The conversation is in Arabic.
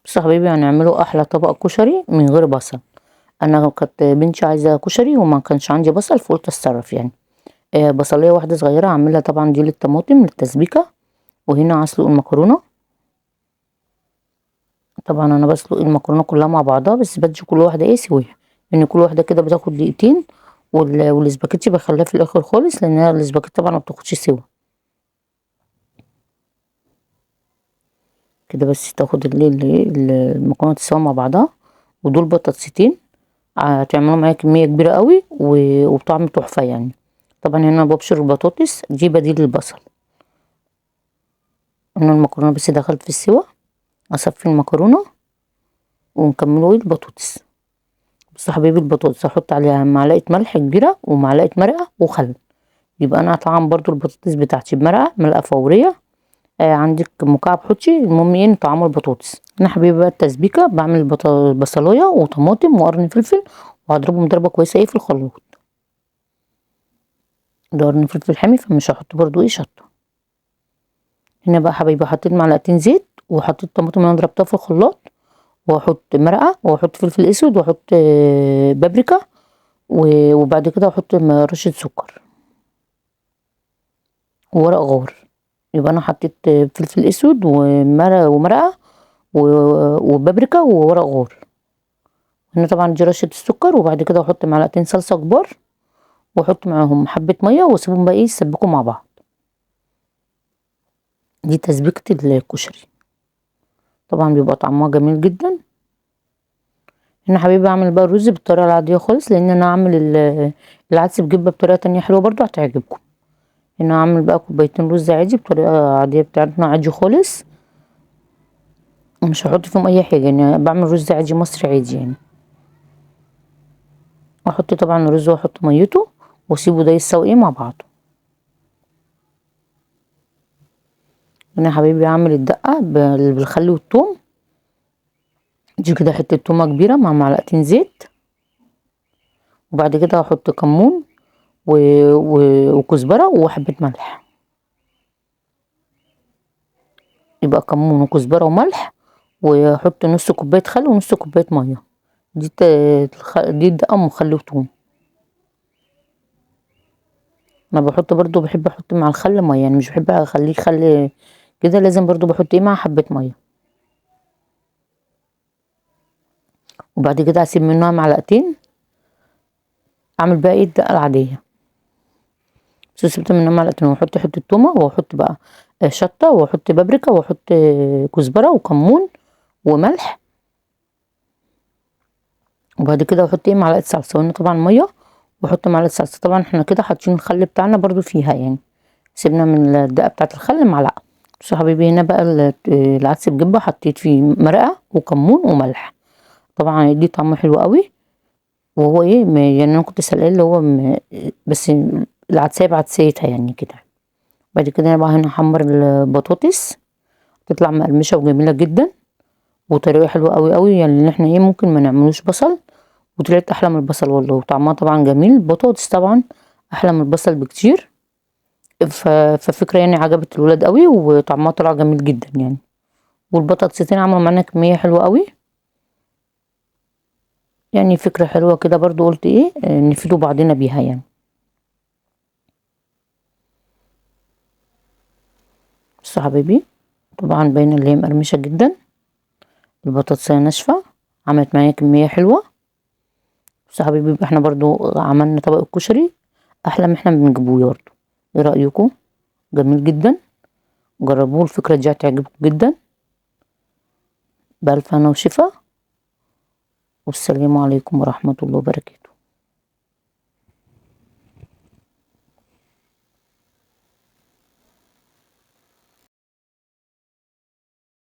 بصوا يا حبايبي هنعمله احلى طبق كشري من غير بصل. انا كانت بنتي عايزه كشري وما كانش عندي بصل فقلت اتصرف يعني. بصليه واحده صغيره هعملها طبعا دي للطماطم للتسبيكه. وهنا هسلق المكرونه. طبعا انا بسلق المكرونه كلها مع بعضها بس بدي كل واحده ايه سويها، يعني كل واحده كده بتاخد دقيقتين. والاسباجيتي بخليها في الاخر خالص لان الاسباجيتي طبعا ما بتاخدش سوا كده، بس تاخد المكرونه تسوا مع بعضها. ودول بطاطستين هتعملوا معايا كميه كبيره قوي وبطعم تحفه يعني. طبعا هنا ببشر البطاطس دي بديل للبصل. هنا المكرونه بس دخلت في السوا، اصفي المكرونه ونكملوا البطاطس. بص يا حبيبي البطاطس هحط عليها معلقه ملح كبيره ومعلقه مرقه وخل، يبقى انا هطعم برضو البطاطس بتاعتي بمرقه ملقه فوريه. عندك مكعب حطي المهم ايه طعام البطاطس. انا حبيبي بقى التسبيكه بعمل بصلايه وطماطم وقرن فلفل وهضربهم ضربه كويسه ايه في الخلاط. ده قرن فلفل حامي فمش هحط برضو ايه شطه. هنا بقى حبايبي حطيت معلقتين زيت وحطيت طماطم اللي انا ضربتها في الخلاط، واحط مرقه واحط فلفل اسود واحط بابريكا وبعد كده احط رشه سكر وورق غور. يبقى انا حطيت فلفل اسود ومرقه وبابريكا وورق غور. هنا طبعا دي رشه السكر وبعد كده احط معلقتين صلصه كبار واحط معاهم حبه ميه واسيبهم بقى ايه يسبكوا مع بعض. دي تسبيكه الكشري طبعا بيبقى طعمها جميل جدا. هنا حبيبي اعمل بقى الرز بالطريقه العاديه خالص لان انا هعمل العدس بجبه بطريقه تانية حلوه برضو هتعجبكم. هنا هعمل بقى كوبايتين رز عادي بطريقه عاديه بتاعتنا عادي خالص، مش هحط فيهم اي حاجه يعني بعمل رز عادي مصري عادي يعني. واحط طبعا الرز واحط ميته واسيبه ده يستوي ايه مع بعضه. هنا يا حبيبي هعمل الدقه بالخل والثوم. دي كده حته تومه كبيره مع معلقتين زيت وبعد كده هحط كمون وكزبره وحبه ملح. يبقى كمون وكزبره وملح واحط نص كوبايه خل ونص كوبايه ميه. دي الدقه ام خل وثوم. انا بحط برضو بحب احط مع الخل ميه يعني مش بحب اخليه خل كده، لازم برضو بحط ايه مع حبه ميه. وبعد كده هسيب منها معلقتين اعمل بقى ايه الدقه العاديه. بس سبت منها معلقتين واحط حته تومه واحط بقى شطه واحط بابريكا واحط كزبره وكمون وملح. وبعد كده احط ايه معلقه صلصه وهنا طبعا ميه واحط معلقه صلصه. طبعا احنا كده حاطين الخل بتاعنا برضو فيها يعني سيبنا من الدقه بتاعه الخل معلقه. بصوا يا حبيبي هنا بقى العدس بجبه حطيت فيه مرقه وكمون وملح طبعا هيدي طعم حلو قوي. وهو ايه يعني انا كنت سلقاه اللي هو بس العدسية بعدسيتها يعني كده. بعد كده بقى هنا احمر البطاطس تطلع مقرمشه وجميله جدا وطريقه حلوه قوي قوي يعني ان احنا ايه ممكن ما نعملوش بصل وطلعت احلى من البصل والله وطعمها طبعا جميل. البطاطس طبعا احلى من البصل بكتير. ففكره يعني عجبت الولاد قوي وطعمها طلع جميل جدا يعني. والبطاطستين عملوا معانا كميه حلوه قوي يعني فكره حلوه كده برضو قلت ايه نفيدوا بعضنا بيها يعني. بص يا حبيبي طبعا باينه اللي هي مقرمشه جدا، البطاطسية ناشفه عملت معايا كميه حلوه. بص يا حبيبي يبقى احنا برضو عملنا طبق الكشري احلى ما احنا بنجيبوه برضو. ايه رايكم؟ جميل جدا، جربوه الفكره دي هتعجبكم جدا. بألف هنا وشفا والسلام عليكم ورحمه الله وبركاته.